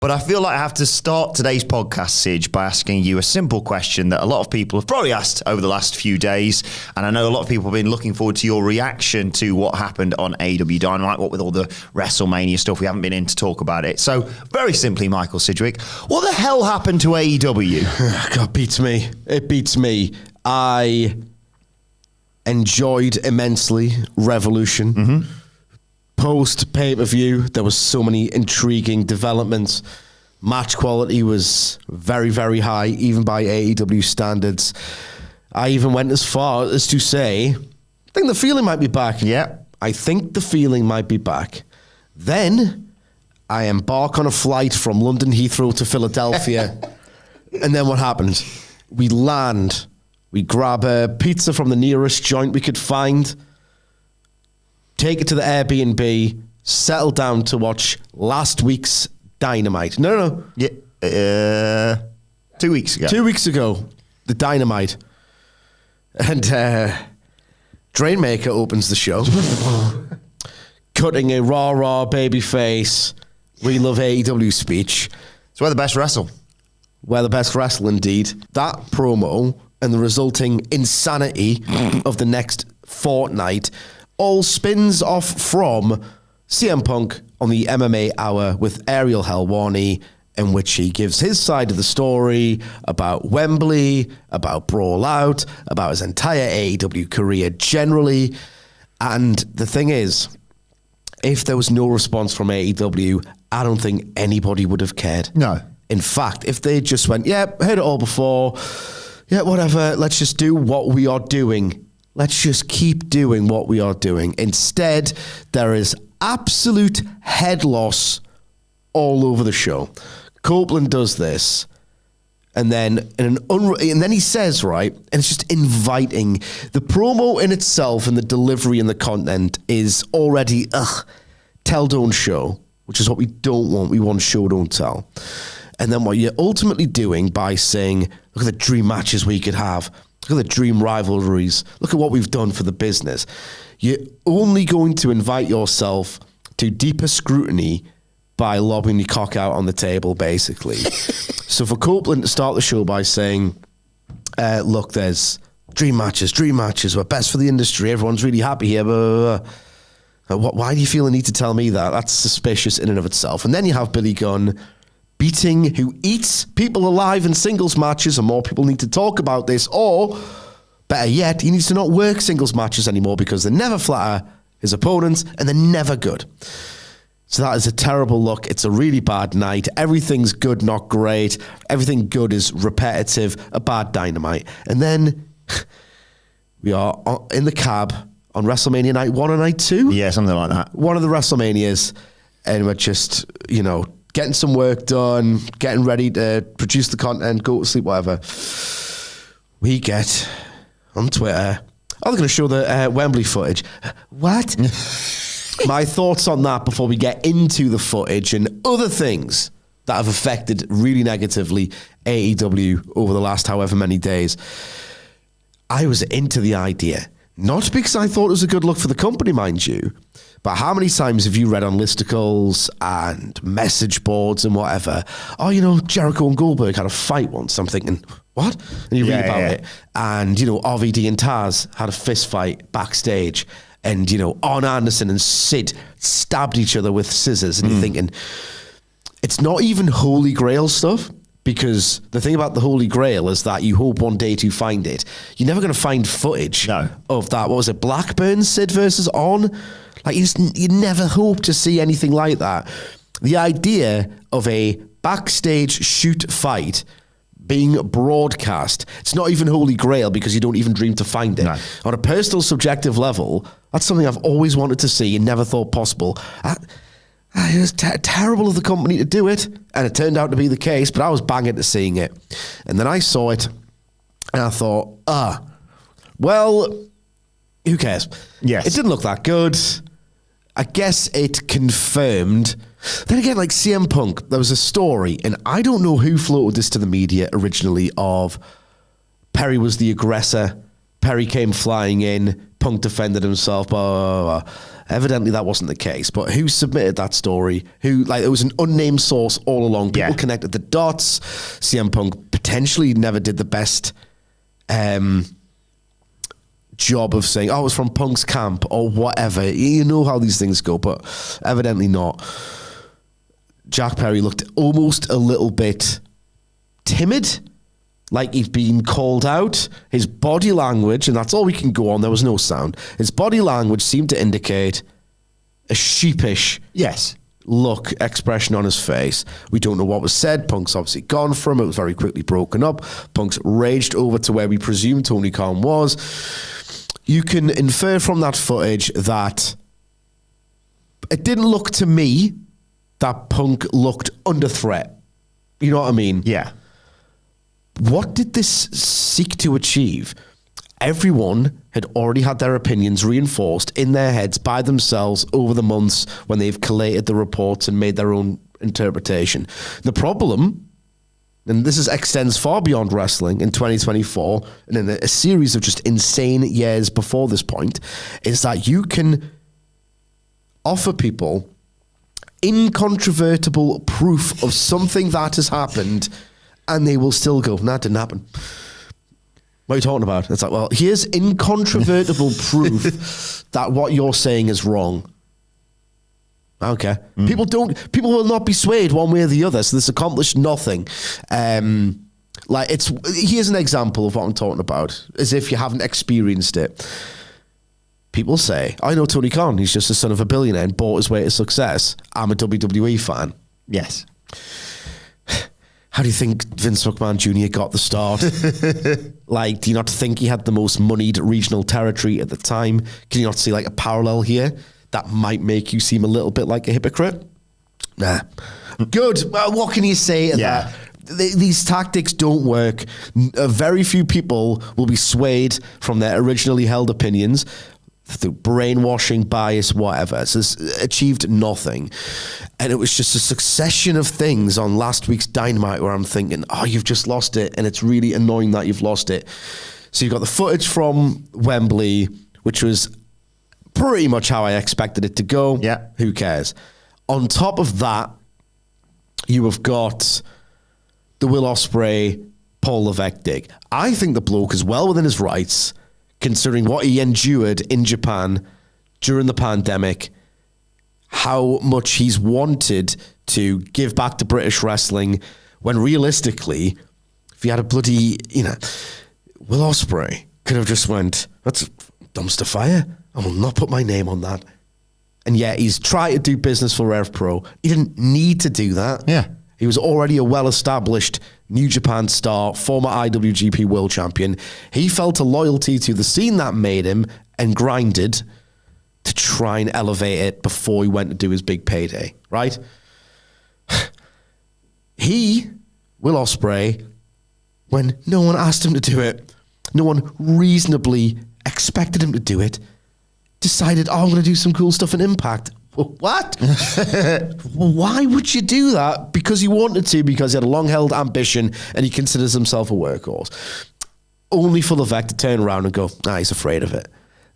But I feel like I have to start today's podcast, Sidge, by asking you a simple question that a lot of people have probably asked over the last few days. And I know a lot of people have been looking forward to your reaction to what happened on AEW Dynamite, what with all the WrestleMania stuff. We haven't been in to talk about it. So very simply, Michael Sidgwick, what the hell happened to AEW? God, beats me. It beats me. I enjoyed immensely Revolution. Mm-hmm. Post pay-per-view, there was so many intriguing developments. Match quality was very, very high, even by AEW standards. I even went as far as to say, I think the feeling might be back. Yeah. I think the feeling might be back. Then I embark on a flight from London Heathrow to Philadelphia. And then what happens? We land. We grab a pizza from the nearest joint we could find. Take it to the Airbnb, settle down to watch last week's Dynamite. No. Yeah, 2 weeks ago. 2 weeks ago, the Dynamite. And Drainmaker opens the show, cutting a rah-rah baby face, we love AEW speech. It's where the best wrestle. Where the best wrestle, indeed. That promo and the resulting insanity of the next fortnight all spins off from CM Punk on the MMA Hour with Ariel Helwani, in which he gives his side of the story about Wembley, about Brawl Out, about his entire AEW career generally. And the thing is, if there was no response from AEW, I don't think anybody would have cared. No. In fact, if they just went, yeah, heard it all before, yeah, whatever, let's just do what we are doing. Let's just keep doing what we are doing. Instead, there is absolute head loss all over the show. Copeland does this, and then and then he says, right, and it's just inviting. The promo in itself and the delivery and the content is already tell, don't show, which is what we don't want. We want show, don't tell. And then what you're ultimately doing by saying, look at the dream matches we could have. Look at the dream rivalries. Look at what we've done for the business. You're only going to invite yourself to deeper scrutiny by lobbing your cock out on the table, basically. So for Copeland to start the show by saying, look, there's dream matches, we're best for the industry, everyone's really happy here, blah, blah, blah. Why do you feel the need to tell me that? That's suspicious in and of itself. And then you have Billy Gunn beating who eats people alive in singles matches, and more people need to talk about this, or better yet, he needs to not work singles matches anymore because they never flatter his opponents and they're never good. So that is a terrible look. It's a really bad night. Everything's good, not great. Everything good is repetitive, a bad Dynamite. And then we are in the cab on WrestleMania night 1 and night 2. Yeah, something like that. One of the WrestleManias, and we're just, getting some work done, getting ready to produce the content, go to sleep, whatever. We get on Twitter, they're going to show the Wembley footage. What? My thoughts on that before we get into the footage and other things that have affected really negatively AEW over the last however many days. I was into the idea, not because I thought it was a good look for the company, mind you, but how many times have you read on listicles and message boards and whatever, Jericho and Goldberg had a fight once. I'm thinking, what? And you read about it. And, RVD and Taz had a fist fight backstage. And, Arn Anderson and Sid stabbed each other with scissors. And you're thinking, it's not even Holy Grail stuff. Because the thing about the Holy Grail is that you hope one day to find it. You're never going to find footage of that. What was it? Blackburn, Sid versus Arn? Like, you never hope to see anything like that. The idea of a backstage shoot fight being broadcast, it's not even Holy Grail because you don't even dream to find it. No. On a personal, subjective level, that's something I've always wanted to see and never thought possible. It was terrible of the company to do it, and it turned out to be the case, but I was banging to seeing it. And then I saw it, and I thought, well, who cares? Yes. It didn't look that good. I guess it confirmed. Then again, like CM Punk, there was a story, and I don't know who floated this to the media originally, of Perry was the aggressor. Perry came flying in. Punk defended himself, blah, blah, blah. Evidently, that wasn't the case. But who submitted that story? Who, like, it was an unnamed source all along. People connected the dots. CM Punk potentially never did the best job of saying, oh, it was from Punk's camp or whatever. You know how these things go, but evidently not. Jack Perry looked almost a little bit timid, like he'd been called out. His body language, and that's all we can go on, there was no sound. His body language seemed to indicate a sheepish look, expression on his face. We don't know what was said. Punk's obviously gone from it. It was very quickly broken up. Punk's raged over to where we presume Tony Khan was. You can infer from that footage that it didn't look to me that Punk looked under threat. You know what I mean? Yeah. What did this seek to achieve? Everyone had already had their opinions reinforced in their heads by themselves over the months when they've collated the reports and made their own interpretation. The problem, and this extends far beyond wrestling in 2024 and in a series of just insane years before this point, is that you can offer people incontrovertible proof of something that has happened and they will still go, nah, it didn't happen. What are you talking about? It's like, well, here's incontrovertible proof that what you're saying is wrong. Okay. People will not be swayed one way or the other, so this accomplished nothing. Here's an example of what I'm talking about, as if you haven't experienced it. People say, I know Tony Khan, he's just the son of a billionaire and bought his way to success. I'm a WWE fan. Yes. How do you think Vince McMahon Jr. got the start? Do you not think he had the most moneyed regional territory at the time? Can you not see a parallel here that might make you seem a little bit like a hypocrite? Nah. Good. Well, what can you say to that? These tactics don't work. Very few people will be swayed from their originally held opinions through brainwashing, bias, whatever. So it's achieved nothing. And it was just a succession of things on last week's Dynamite where I'm thinking, oh, you've just lost it. And it's really annoying that you've lost it. So you've got the footage from Wembley, which was pretty much how I expected it to go. Yeah. Who cares? On top of that, you have got the Will Osprey, Paul Levesque dig. I think the bloke is well within his rights, considering what he endured in Japan during the pandemic, how much he's wanted to give back to British wrestling, when realistically, if he had a bloody, Will Osprey could have just went, that's a dumpster fire. I will not put my name on that. And yet he's tried to do business for Rev Pro. He didn't need to do that. Yeah. He was already a well-established New Japan star, former IWGP World Champion. He felt a loyalty to the scene that made him and grinded to try and elevate it before he went to do his big payday, right? Will Osprey, when no one asked him to do it, no one reasonably expected him to do it, decided, I'm going to do some cool stuff in Impact. What? Why would you do that? Because he wanted to, because he had a long-held ambition and he considers himself a workhorse. Only for Levesque to turn around and go, he's afraid of it.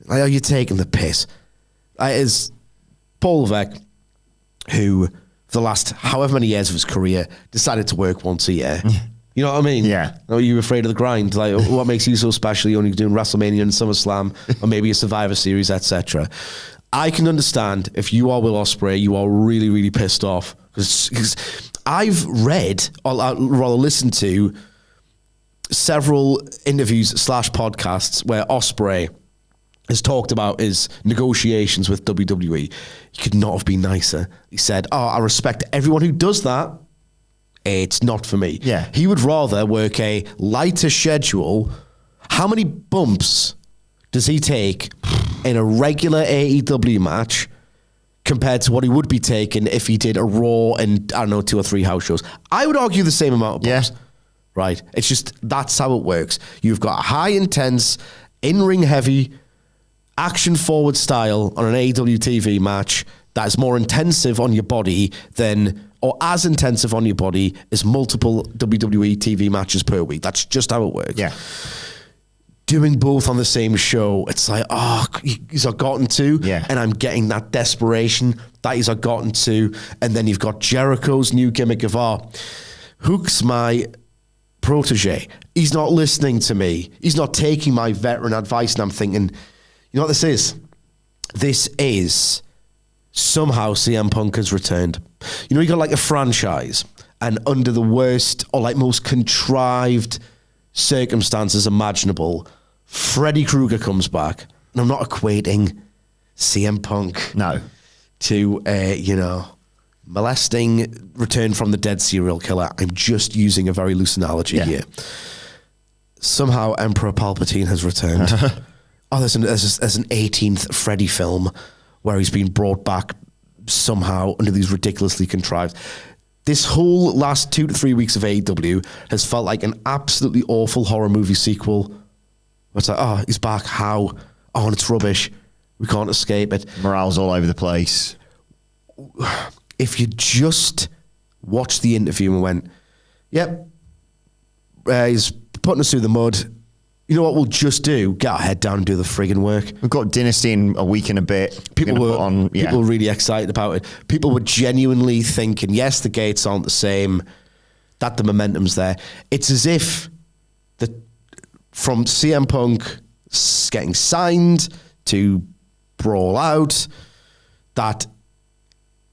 Are you taking the piss? Is Paul Levesque, who for the last however many years of his career decided to work once a year. You know what I mean? Yeah. Are you afraid of the grind? What makes you so special? You're only doing WrestleMania and SummerSlam, or maybe a Survivor Series, etc. I can understand if you are Will Ospreay, you are really, really pissed off. Because I've read, or rather listened to, several interviews / podcasts where Ospreay has talked about his negotiations with WWE. He could not have been nicer. He said, I respect everyone who does that. It's not for me. Yeah. He would rather work a lighter schedule. How many bumps does he take in a regular AEW match compared to what he would be taking if he did a Raw and, 2 or 3 house shows? I would argue the same amount of bumps. Yeah. Right? It's just, that's how it works. You've got a high intense, in-ring heavy, action-forward style on an AEW TV match that is more intensive on your body than, or as intensive on your body as multiple WWE TV matches per week. That's just how it works. Yeah. doing both on the same show, it's like, he's gotten to, and I'm getting that desperation that he's gotten to, and then you've got Jericho's new gimmick of, Hook's my protege. He's not listening to me. He's not taking my veteran advice, and I'm thinking, you know what this is? This is somehow CM Punk has returned. You know, you got like a franchise, and under the worst or like most contrived circumstances imaginable, Freddy Krueger comes back. And I'm not equating CM Punk to, molesting return from the dead serial killer. I'm just using a very loose analogy here. Somehow Emperor Palpatine has returned. There's an 18th Freddy film where he's been brought back somehow under these ridiculously contrived. This whole last 2 to 3 weeks of AEW has felt like an absolutely awful horror movie sequel. It's like, he's back, how? And it's rubbish. We can't escape it. Morale's all over the place. If you just watched the interview and went, yep, he's putting us through the mud. You know what we'll just do? Get our head down and do the friggin' work. We've got Dynasty in a week and a bit. People were really excited about it. People were genuinely thinking, yes, the gates aren't the same, that the momentum's there. It's as if from CM Punk getting signed to Brawl Out, that,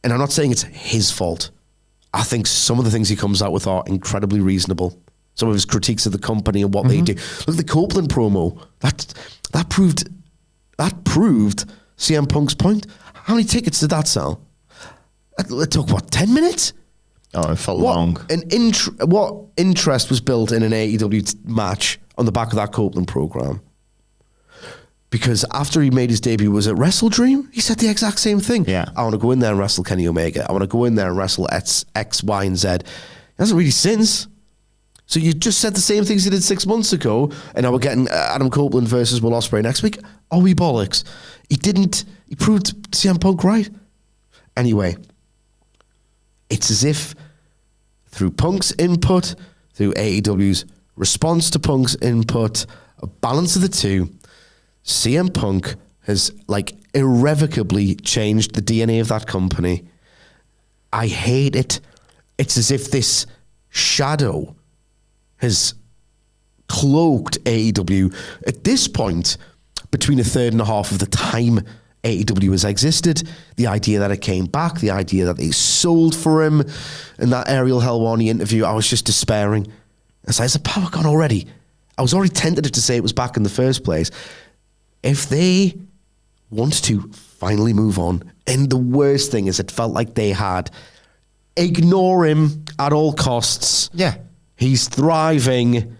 and I'm not saying it's his fault. I think some of the things he comes out with are incredibly reasonable. Some of his critiques of the company and what they do. Look at the Copeland promo. That proved CM Punk's point. How many tickets did that sell? It took, 10 minutes? Oh, it felt long. What interest was built in an AEW match on the back of that Copeland program? Because after he made his debut, was it Wrestle Dream? He said the exact same thing. Yeah. I want to go in there and wrestle Kenny Omega. I want to go in there and wrestle X, Y, and Z. He hasn't really since. So you just said the same things he did 6 months ago, and now we're getting Adam Copeland versus Will Osprey next week. Are we bollocks? He proved CM Punk right. Anyway, it's as if through Punk's input, through AEW's response to Punk's input, a balance of the two, CM Punk has irrevocably changed the DNA of that company. I hate it. It's as if this shadow has cloaked AEW at this point between a third and a half of the time AEW has existed. The idea that it came back, the idea that they sold for him, in that Ariel Helwani interview, I was just despairing. It's like, has the power gone already? I was already tentative to say it was back in the first place. If they want to finally move on, and the worst thing is it felt like they had, ignore him at all costs. Yeah. He's thriving.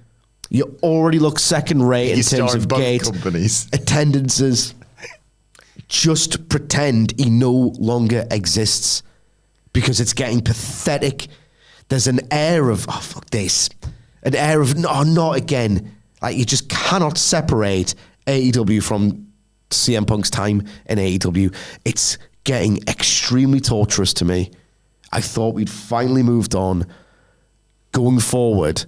You already look second rate in terms of gate attendances. Just pretend he no longer exists, because it's getting pathetic. There's an air of, fuck this. An air of, no, not again. Like, you just cannot separate AEW from CM Punk's time in AEW. It's getting extremely torturous to me. I thought we'd finally moved on. Going forward,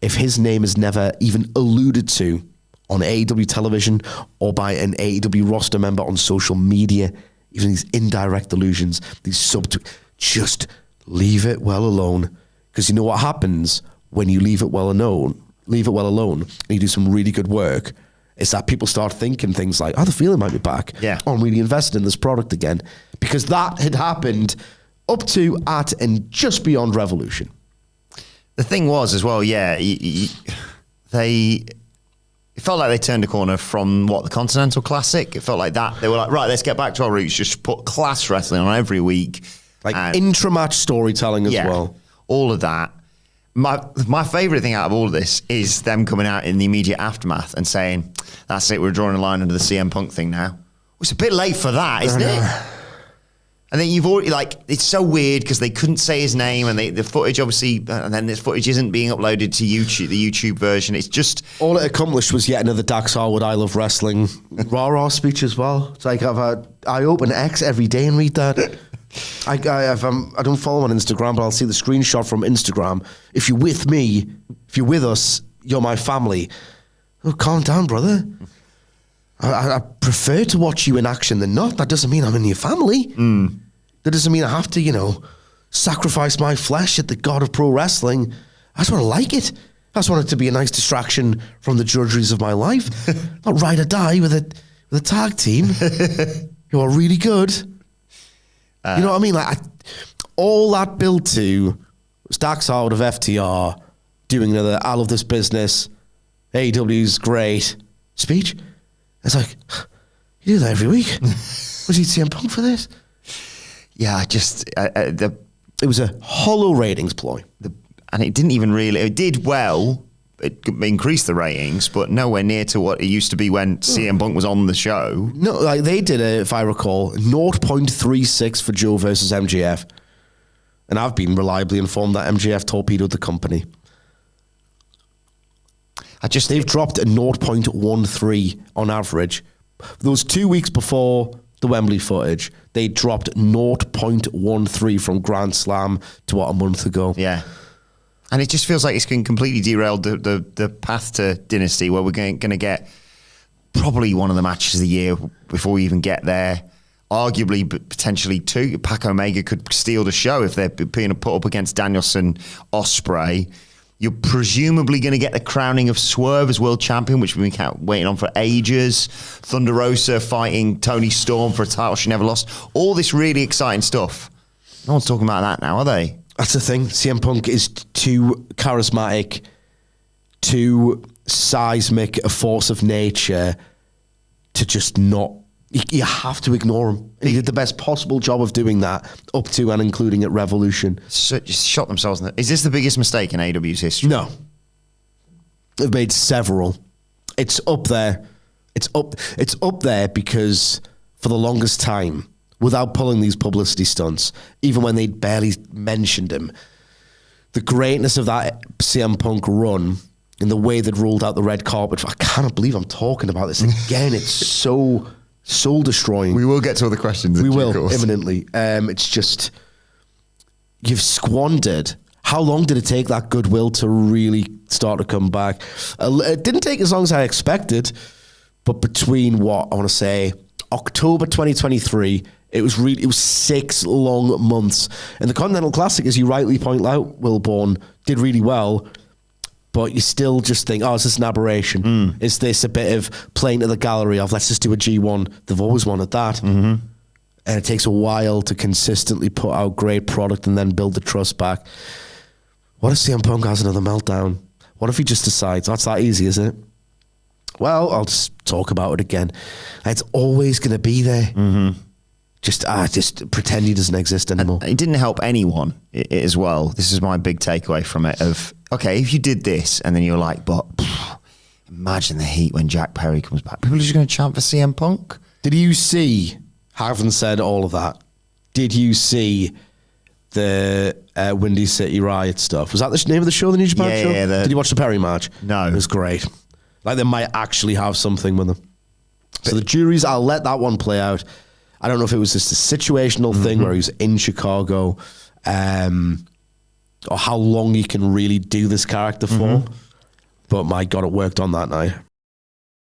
if his name is never even alluded to on AEW television or by an AEW roster member on social media, even these indirect allusions, these just leave it well alone. Because you know what happens when you leave it well alone, and you do some really good work, is that people start thinking things like, the feeling might be back. Yeah. I'm really invested in this product again. Because that had happened up to, at, and just beyond Revolution. The thing was as well, it felt like they turned a corner from the Continental Classic. It felt like that. They were like, right, let's get back to our roots. Just put class wrestling on every week. Intra-match storytelling as well. All of that. My favourite thing out of all of this is them coming out in the immediate aftermath and saying, that's it, we're drawing a line under the CM Punk thing now. Well, it's a bit late for that, isn't it? And then you've already, it's so weird because they couldn't say his name, and the footage obviously, and then this footage isn't being uploaded to YouTube, the YouTube version. It's just... All it accomplished was yet another Dax Harwood I Love Wrestling rah-rah speech as well. It's like, I open X every day and read that. I don't follow him on Instagram, but I'll see the screenshot from Instagram. If you're with me, if you're with us, you're my family. Oh, calm down, brother. I prefer to watch you in action than not. That doesn't mean I'm in your family. That doesn't mean I have to, sacrifice my flesh at the god of pro wrestling. I just want to like it. I just want it to be a nice distraction from the drudgeries of my life. Not ride or die with a tag team. You are really good. You know what I mean? Like all that build to Stacks Howard of FTR doing another I love this business, AEW's great speech. It's like, you do that every week. Was he CM Punk for this? Yeah, it was a hollow ratings ploy. And it didn't even really, it did well, it increased the ratings, but nowhere near to what it used to be when CM Punk was on the show. No, like they did, if I recall, 0.36 for Joe versus MJF. And I've been reliably informed that MJF torpedoed the company. They've dropped a 0.13 on average. Those 2 weeks before the Wembley footage, they dropped 0.13 from Grand Slam to a month ago. Yeah. And it just feels like it's going to completely derail the path to Dynasty, where we're going to get probably one of the matches of the year before we even get there. Arguably, but potentially two. Pac Omega could steal the show if they're being put up against Danielson, Osprey. You're presumably going to get the crowning of Swerve as world champion, which we've been waiting on for ages. Thunder Rosa fighting Toni Storm for a title she never lost. All this really exciting stuff. No one's talking about that now, are they? That's the thing. CM Punk is too charismatic, too seismic a force of nature to just not... You have to ignore him. And he did the best possible job of doing that up to and including at Revolution. So just shot themselves in the... Is this the biggest mistake in AEW's history? No. They've made several. It's up there. It's up there because for the longest time, without pulling these publicity stunts, even when they'd barely mentioned him, the greatness of that CM Punk run and the way they'd rolled out the red carpet, I cannot believe I'm talking about this again. It's so soul destroying. We will get to other questions. We will, imminently. It's just, you've squandered. How long did it take that goodwill to really start to come back? It didn't take as long as I expected, but between what I want to say, October 2023, it was 6 long months. And the Continental Classic, as you rightly point out, Wilbourn, did really well. But you still just think, is this an aberration? Is this a bit of playing to the gallery of, let's just do a G1? They've always wanted that. And it takes a while to consistently put out great product and then build the trust back. What if CM Punk has another meltdown? What if he just decides, that's that easy, is it? Well, I'll just talk about it again. It's always going to be there. Just pretend he doesn't exist anymore. And it didn't help anyone as well. This is my big takeaway from it of, okay, if you did this and then you're like, but imagine the heat when Jack Perry comes back. People are just going to chant for CM Punk. Did you see, having said all of that, did you see the Windy City Riot stuff? Was that the name of the show, the New Japan show? Yeah. Did you watch the Perry match? No. It was great. Like they might actually have something with them. So the juries, I'll let that one play out. I don't know if it was just a situational thing where he was in Chicago, or how long you can really do this character for. But my God, it worked on that night.